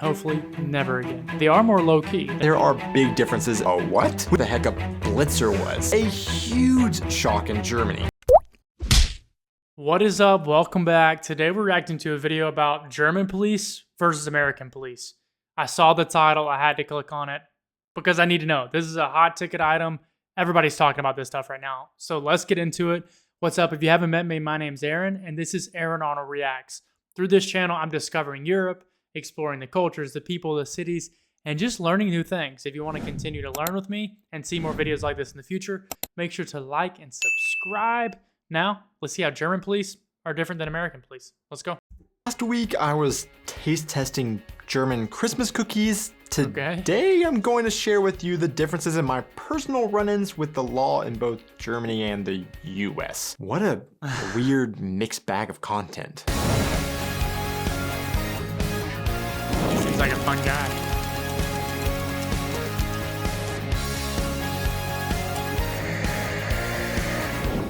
Hopefully, never again. They are more low-key. There are big differences. Oh, what? Who the heck a blitzer was? A huge shock in Germany. What is up? Welcome back. Today we're reacting to a video about German police versus American police. I saw the title. I had to click on it because I need to know. This is a hot ticket item. Everybody's talking about this stuff right now. So let's get into it. What's up? If you haven't met me, my name's Aaron, and this is Aaron Arnold Reacts. Through this channel, I'm discovering Europe, exploring the cultures, the people, the cities, and just learning new things. If you want to continue to learn with me and see more videos like this in the future, make sure to like and subscribe. Now, let's see how German police are different than American police. Let's go. Last week, I was taste testing German Christmas cookies. Today, Okay. I'm going to share with you the differences in my personal run-ins with the law in both Germany and the US. What a weird mixed bag of content. Seems like a fun guy.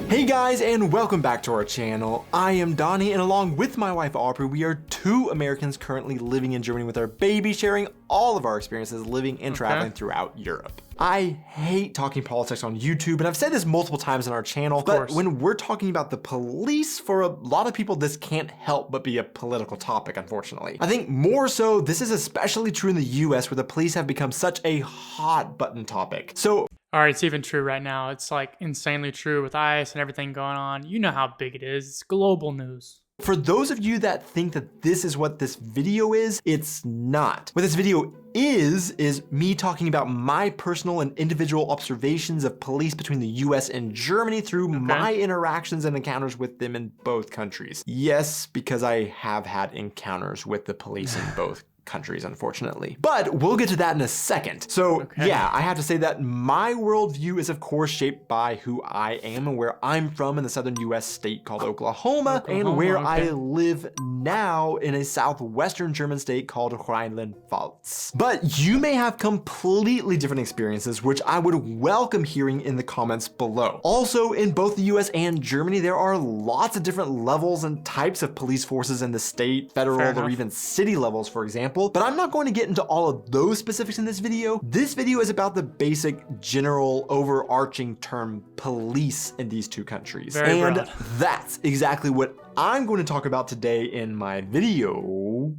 Hey guys, and welcome back to our channel. I am Donnie, and along with my wife Aubrey, we are two Americans currently living in Germany with our baby, sharing all of our experiences living and traveling throughout Europe. I hate talking politics on YouTube, and I've said this multiple times on our channel, but when we're talking about the police, for a lot of people, this can't help but be a political topic, unfortunately. I think more so, this is especially true in the US, where the police have become such a hot button topic. So All right, it's even true right now. It's like insanely true with ICE and everything going on. You know how big it is. It's global news. for those of you that think that this is what this video is, it's not. What this video is me talking about my personal and individual observations of police between the US and Germany through my interactions and encounters with them in both countries. Yes, because I have had encounters with the police in both countries, unfortunately. But we'll get to that in a second. So yeah, I have to say that my worldview is of course shaped by who I am and where I'm from in the southern US state called Oklahoma, and where I live now in a southwestern German state called Rhineland-Pfalz. But you may have completely different experiences, which I would welcome hearing in the comments below. Also, in both the US and Germany, there are lots of different levels and types of police forces in the state, federal, or even city levels, for example. But I'm not going to get into all of those specifics in this video. This video is about the basic, general, overarching term police in these two countries. And that's exactly what I'm going to talk about today in my video.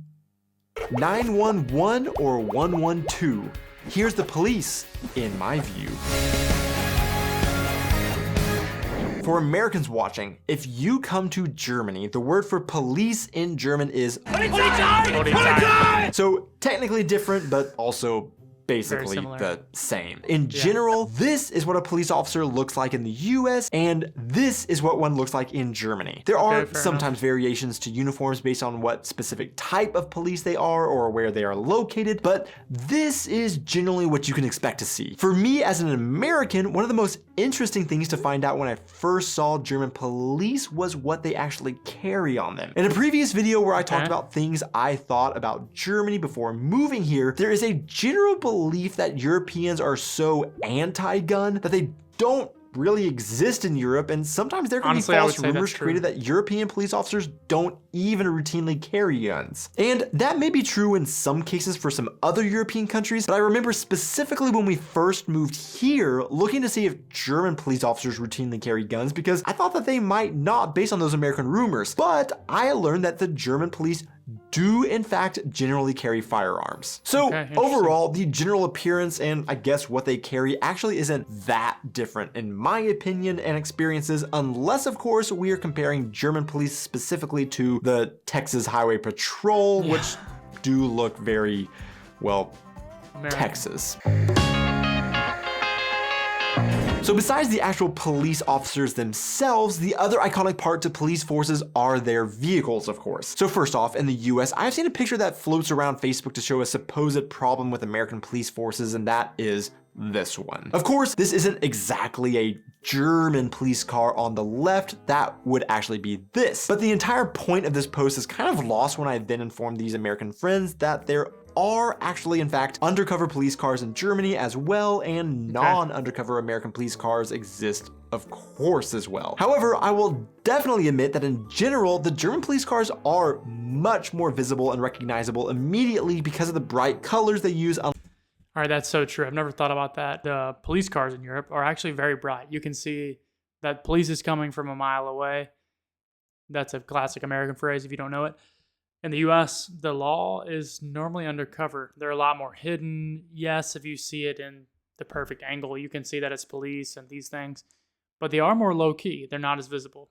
911 or 112. Here's the police in my view. For Americans watching, if you come to Germany, the word for police in German is Polizei. So technically different, but also basically the same. In general, this is what a police officer looks like in the US, and this is what one looks like in Germany. There are sometimes variations to uniforms based on what specific type of police they are or where they are located, but this is generally what you can expect to see. For me as an American, one of the most interesting things to find out when I first saw German police was what they actually carry on them. In a previous video where I talked about things I thought about Germany before moving here, there is a general belief that Europeans are so anti-gun that they don't really exist in Europe, and sometimes there can be false rumors created that European police officers don't even routinely carry guns. And that may be true in some cases for some other European countries, but I remember specifically when we first moved here looking to see if German police officers routinely carry guns, because I thought that they might not based on those American rumors. But I learned that the German police do in fact generally carry firearms. So overall, the general appearance and I guess what they carry actually isn't that different in my opinion and experiences, unless of course we are comparing German police specifically to the Texas Highway Patrol, which do look very, well, Texas. So besides the actual police officers themselves, the other iconic part to police forces are their vehicles, of course. So first off, in the US, I've seen a picture that floats around Facebook to show a supposed problem with American police forces, and that is this one. Of course, this isn't exactly a German police car on the left, that would actually be this. But the entire point of this post is kind of lost when I then informed these American friends that there are actually, in fact, undercover police cars in Germany as well, and non-undercover American police cars exist of course, as well. However, I will definitely admit that in general, the German police cars are much more visible and recognizable immediately because of the bright colors they use. All right, that's so true. I've never thought about that. The police cars in Europe are actually very bright. You can see that police is coming from a mile away. That's a classic American phrase if you don't know it. In the US, the law is normally undercover. They're a lot more hidden. Yes, if you see it in the perfect angle, you can see that it's police and these things. But they are more low-key. They're not as visible.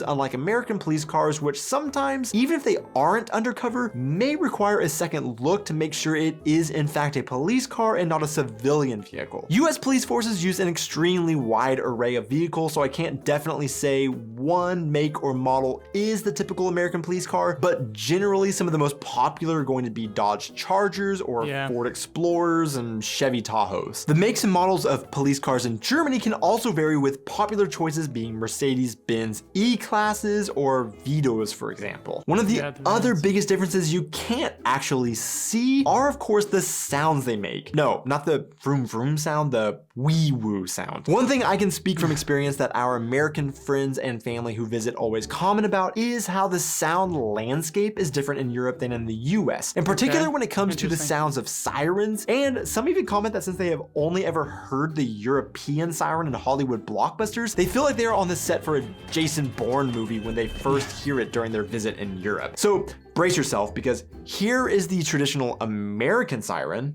Unlike American police cars, which sometimes, even if they aren't undercover, may require a second look to make sure it is in fact a police car and not a civilian vehicle. US police forces use an extremely wide array of vehicles, so I can't definitely say one make or model is the typical American police car, but generally some of the most popular are going to be Dodge Chargers or Ford Explorers and Chevy Tahoes. The makes and models of police cars in Germany can also vary, with popular choices being Mercedes-Benz E-classes or Vitos, for example. One of the other biggest differences you can't actually see are, of course, the sounds they make. No, not the vroom vroom sound, the wee woo sound. One thing I can speak from experience that our American friends and family who visit always comment about is how the sound landscape is different in Europe than in the US. In particular, when it comes to the sounds of sirens, and some even comment that since they have only ever heard the European siren in Hollywood blockbusters, they feel like they're on the set for a Jason Bourne movie when they first hear it during their visit in Europe. So brace yourself, because here is the traditional American siren.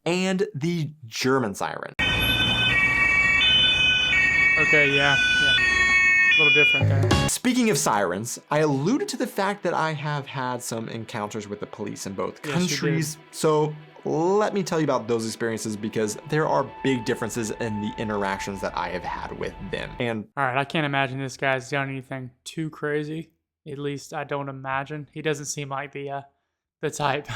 And the German siren. Okay, yeah. A little different there. Speaking of sirens, I alluded to the fact that I have had some encounters with the police in both countries. So let me tell you about those experiences, because there are big differences in the interactions that I have had with them. And all right, I can't imagine this guy's done anything too crazy. At least I don't imagine. He doesn't seem like the type.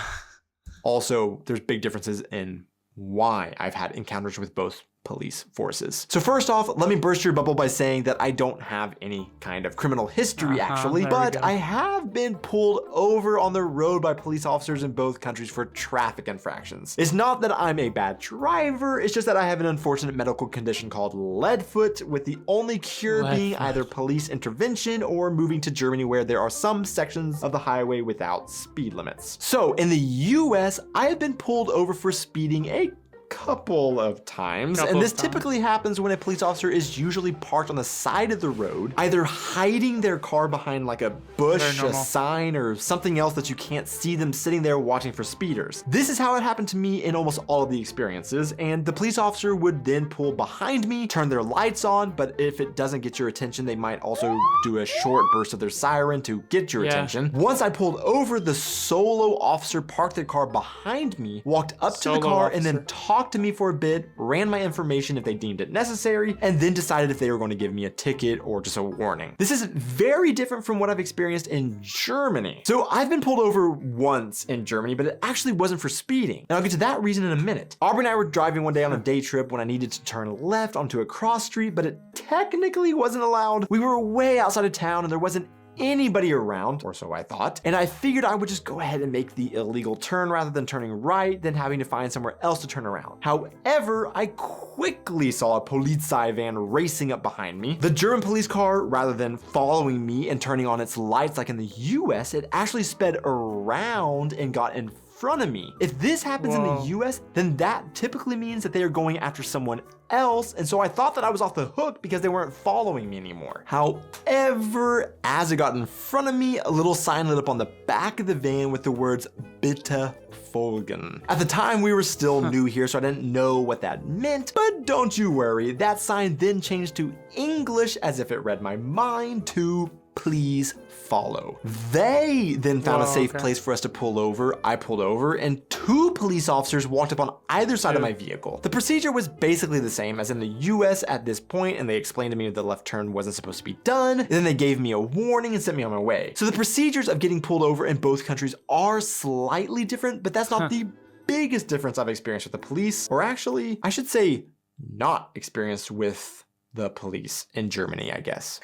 Also, there's big differences in why I've had encounters with both police forces. So first off, let me burst your bubble by saying that I don't have any kind of criminal history actually, but I have been pulled over on the road by police officers in both countries for traffic infractions. It's not that I'm a bad driver, it's just that I have an unfortunate medical condition called leadfoot, with the only cure being either police intervention or moving to Germany, where there are some sections of the highway without speed limits. So in the US, I have been pulled over for speeding a couple of times, and this typically happens when a police officer is usually parked on the side of the road, either hiding their car behind like a bush, a sign, or something else that you can't see them sitting there watching for speeders. This is how it happened to me in almost all of the experiences, and the police officer would then pull behind me, turn their lights on, but if it doesn't get your attention, they might also do a short burst of their siren to get your attention. Once I pulled over, the solo officer parked their car behind me, walked up to the car, and then talked to me for a bit, ran my information if they deemed it necessary, and then decided if they were going to give me a ticket or just a warning. This is very different from what I've experienced in Germany. So I've been pulled over once in Germany, but it actually wasn't for speeding. And I'll get to that reason in a minute. Aubrey and I were driving one day on a day trip when I needed to turn left onto a cross street, but it technically wasn't allowed. We were way outside of town and there wasn't anybody around, or so I thought, and I figured I would just go ahead and make the illegal turn rather than turning right, then having to find somewhere else to turn around. However, I quickly saw a Polizei van racing up behind me. The German police car, rather than following me and turning on its lights like in the US, it actually sped around and got in front of me. If this happens in the US, then that typically means that they are going after someone else, and so I thought that I was off the hook because they weren't following me anymore. However, as it got in front of me, a little sign lit up on the back of the van with the words "Bitte folgen." At the time, we were still new here, so I didn't know what that meant, but don't you worry, that sign then changed to English, as if it read my mind, to "Please follow." They then found a safe place for us to pull over. I pulled over, and two police officers walked up on either side of my vehicle. The procedure was basically the same as in the US at this point, and they explained to me that the left turn wasn't supposed to be done, and then they gave me a warning and sent me on my way. So the procedures of getting pulled over in both countries are slightly different, but that's not the biggest difference I've experienced with the police, or actually, I should say, not experienced with the police in Germany, I guess.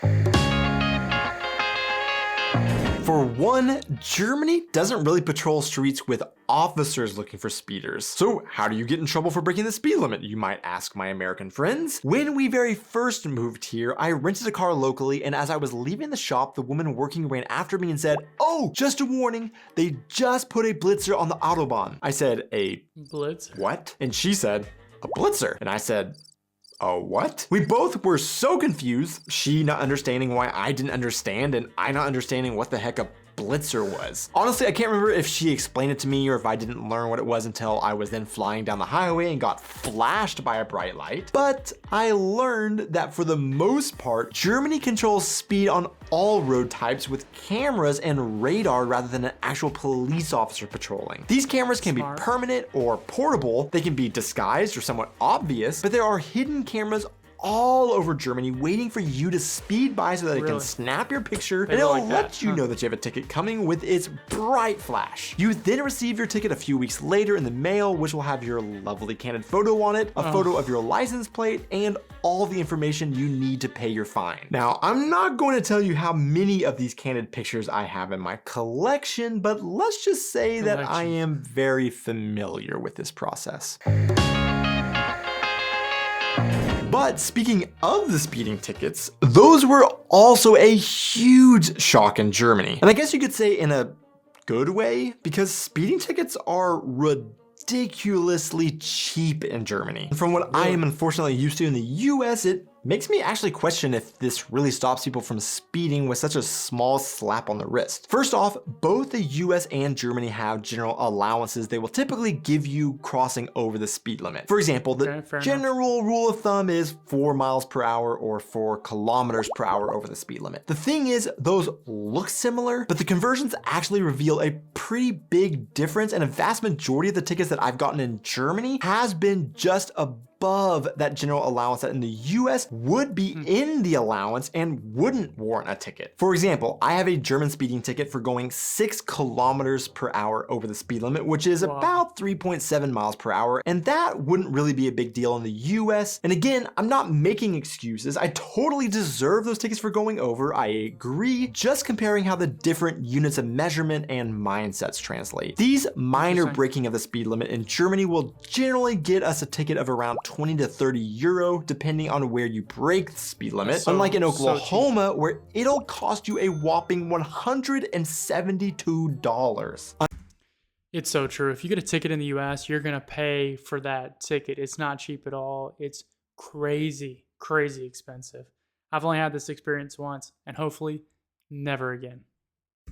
For one, Germany doesn't really patrol streets with officers looking for speeders. So how do you get in trouble for breaking the speed limit, you might ask my American friends? When we very first moved here, I rented a car locally, and as I was leaving the shop, the woman working ran after me and said, "Oh, just a warning, they just put a blitzer on the Autobahn." I said, "A Blitz? what?" And she said, "A blitzer." And I said, "Oh, what?" We both were so confused, she not understanding why I didn't understand, and I not understanding what the heck a blitzer was. Honestly, I can't remember if she explained it to me or if I didn't learn what it was until I was then flying down the highway and got flashed by a bright light. But I learned that for the most part, Germany controls speed on all road types with cameras and radar rather than an actual police officer patrolling. These cameras can be permanent or portable, they can be disguised or somewhat obvious, but there are hidden cameras all over Germany waiting for you to speed by so that it can snap your picture and it'll let you know that you have a ticket coming with its bright flash. You then receive your ticket a few weeks later in the mail, which will have your lovely candid photo on it, a photo of your license plate, and all the information you need to pay your fine. Now, I'm not going to tell you how many of these candid pictures I have in my collection, but let's just say that I am very familiar with this process. But speaking of the speeding tickets, those were also a huge shock in Germany. And I guess you could say in a good way, because speeding tickets are ridiculously cheap in Germany. And from what I am unfortunately used to in the US, it makes me actually question if this really stops people from speeding with such a small slap on the wrist. First off, both the US and Germany have general allowances they will typically give you crossing over the speed limit. For example, the general rule of thumb is 4 miles per hour or 4 kilometers per hour over the speed limit. The thing is, those look similar, but the conversions actually reveal a pretty big difference, and a vast majority of the tickets that I've gotten in Germany has been just above that general allowance that in the US would be in the allowance and wouldn't warrant a ticket. For example, I have a German speeding ticket for going 6 kilometers per hour over the speed limit, which is about 3.7 miles per hour, and that wouldn't really be a big deal in the US. And again, I'm not making excuses. I totally deserve those tickets for going over, I agree, just comparing how the different units of measurement and mindsets translate. These minor breaking of the speed limit in Germany will generally get us a ticket of around 20 to 30 euro, depending on where you break the speed limit, unlike in Oklahoma, where it'll cost you a whopping $172. It's so true. If you get a ticket in the US, you're gonna pay for that ticket. It's not cheap at all. It's crazy, crazy expensive. I've only had this experience once, and hopefully never again.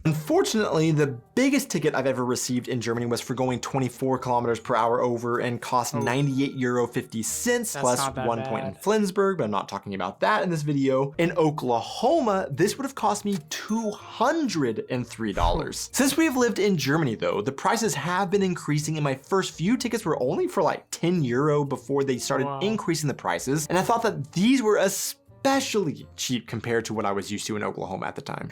Unfortunately, the biggest ticket I've ever received in Germany was for going 24 kilometers per hour over and cost 98 euro 50 cents plus 1 point in Flensburg, but I'm not talking about that in this video. In Oklahoma, this would have cost me $203. Since we have lived in Germany though, the prices have been increasing, and my first few tickets were only for like 10 euro before they started increasing the prices, and I thought that these were especially cheap compared to what I was used to in Oklahoma at the time.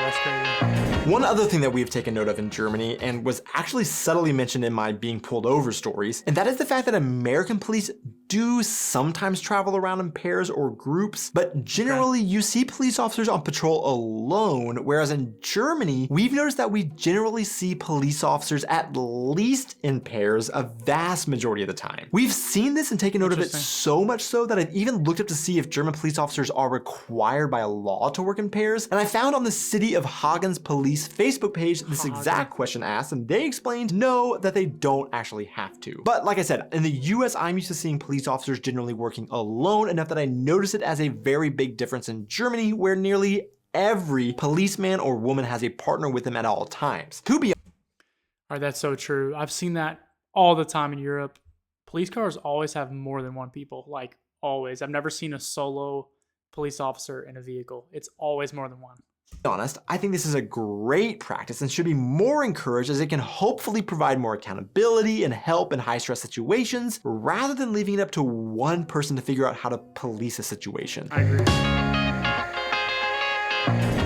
That's crazy. One other thing that we've taken note of in Germany, and was actually subtly mentioned in my being pulled over stories, and that is the fact that American police do sometimes travel around in pairs or groups, but generally you see police officers on patrol alone, whereas in Germany, we've noticed that we generally see police officers at least in pairs a vast majority of the time. We've seen this and taken note of it so much so that I've even looked up to see if German police officers are required by law to work in pairs, and I found on the City of Hagen's police Facebook page this exact question asked, and they explained no, that they don't actually have to. But like I said, in the US, I'm used to seeing police officers generally working alone enough that I notice it as a very big difference in Germany, where nearly every policeman or woman has a partner with them at all times. To be Alright, that's so true. I've seen that all the time in Europe. Police cars always have more than one people, like always. I've never seen a solo police officer in a vehicle. It's always more than one. To be honest, I think this is a great practice and should be more encouraged, as it can hopefully provide more accountability and help in high stress situations, rather than leaving it up to one person to figure out how to police a situation. I agree.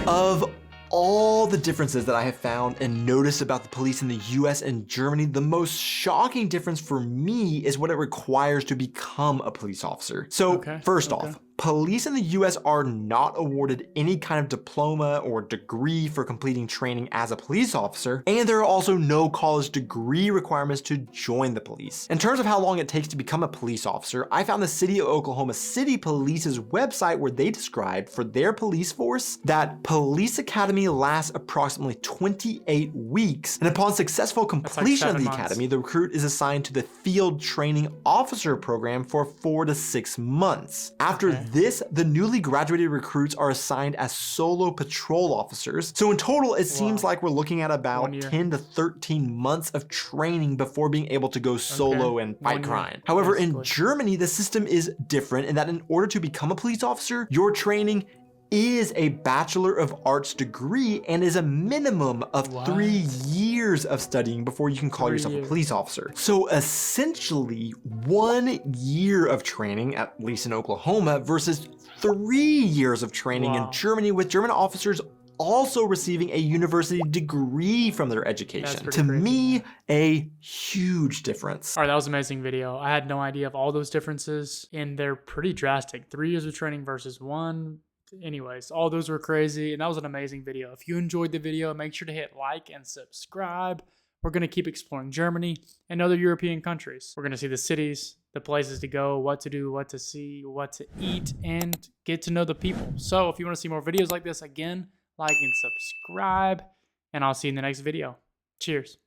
Of all the differences that I have found and noticed about the police in the US and Germany, the most shocking difference for me is what it requires to become a police officer. So first off, police in the US are not awarded any kind of diploma or degree for completing training as a police officer, and there are also no college degree requirements to join the police. In terms of how long it takes to become a police officer, I found the City of Oklahoma City Police's website where they described for their police force that police academy lasts approximately 28 weeks, and upon successful completion of the academy, the recruit is assigned to the field training officer program for 4 to 6 months. After this, the newly graduated recruits are assigned as solo patrol officers. So in total, it seems like we're looking at about 10 to 13 months of training before being able to go solo and fight crime. However, in Germany, the system is different in that in order to become a police officer, your training is a Bachelor of Arts degree and is a minimum of 3 years of studying before you can call yourself a police officer. So essentially 1 year of training, at least in Oklahoma, versus 3 years of training in Germany, with German officers also receiving a university degree from their education. To me, a huge difference. All right, that was an amazing video. I had no idea of all those differences, and they're pretty drastic. 3 years of training versus 1. Anyways, all those were crazy, and that was an amazing video. If you enjoyed the video, make sure to hit like and subscribe. We're going to keep exploring Germany and other European countries. We're going to see the cities, the places to go, what to do, what to see, what to eat, and get to know the people. So if you want to see more videos like this, again, like and subscribe, and I'll see you in the next video. Cheers.